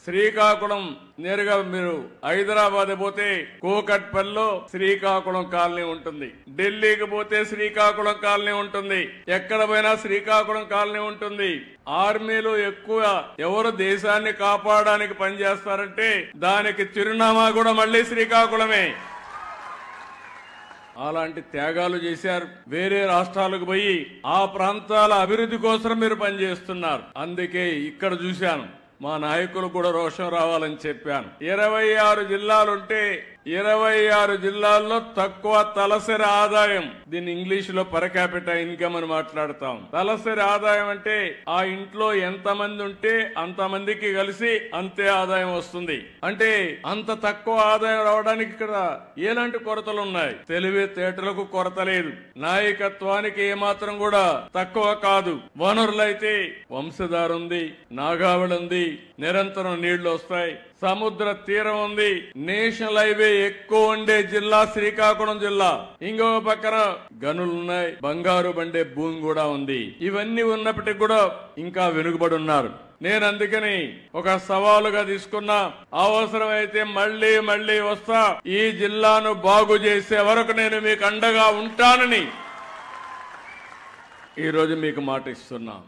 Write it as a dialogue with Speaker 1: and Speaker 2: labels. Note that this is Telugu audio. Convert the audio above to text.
Speaker 1: శ్రీకాకుళం నేరుగా మీరు హైదరాబాద్ పోతే కూకట్పల్లిలో శ్రీకాకుళం కాలనీ ఉంటుంది, ఢిల్లీకి పోతే శ్రీకాకుళం కాలనీ ఉంటుంది, ఎక్కడ పోయినా శ్రీకాకుళం కాలనీ ఉంటుంది. ఆర్మీలో ఎక్కువ ఎవరు దేశాన్ని కాపాడడానికి పనిచేస్తారంటే దానికి చిరునామా కూడా మళ్ళీ శ్రీకాకుళమే. అలాంటి త్యాగాలు చేశారు. వేరే రాష్ట్రాలకు పోయి ఆ ప్రాంతాల అభివృద్ధి కోసం మీరు పనిచేస్తున్నారు. అందుకే ఇక్కడ చూశాను, మా నాయకులు కూడా రోషం రావాలని చెప్పాను. 26 జిల్లాలుంటే 26 జిల్లాల్లో తక్కువ తలసరి ఆదాయం, దీన్ని ఇంగ్లీష్ లో పర్ క్యాపిటా ఇన్కమ్ అని మాట్లాడతాం. తలసరి ఆదాయం అంటే ఆ ఇంట్లో ఎంతమంది ఉంటే అంతమందికి కలిసి అంతే ఆదాయం వస్తుంది. అంటే అంత తక్కువ ఆదాయం రావడానికి ఇక్కడ ఎలాంటి కొరతలు ఉన్నాయి? తెలివితేటలకు కొరత లేదు, నాయకత్వానికి ఏమాత్రం కూడా తక్కువ కాదు. వనరులైతే వంశధార ఉంది, నాగావళి ఉంది, నిరంతరం నీళ్లు వస్తాయి, సముద్ర తీరం ఉంది, నేషనల్ హైవే ఎక్కువ ఉండే జిల్లా శ్రీకాకుళం జిల్లా. ఇంకో పక్కన గనులున్నాయి, బంగారు బండే భూమి కూడా ఉంది. ఇవన్నీ ఉన్నప్పటికీ కూడా ఇంకా వెనుకబడి ఉన్నారు. నేను అందుకని ఒక సవాలుగా తీసుకున్నా, అవసరమైతే మళ్లీ మళ్లీ వస్తా, ఈ జిల్లాను బాగు చేసే వరకు నేను మీకు అండగా ఉంటానని ఈరోజు మీకు మాట ఇస్తున్నా.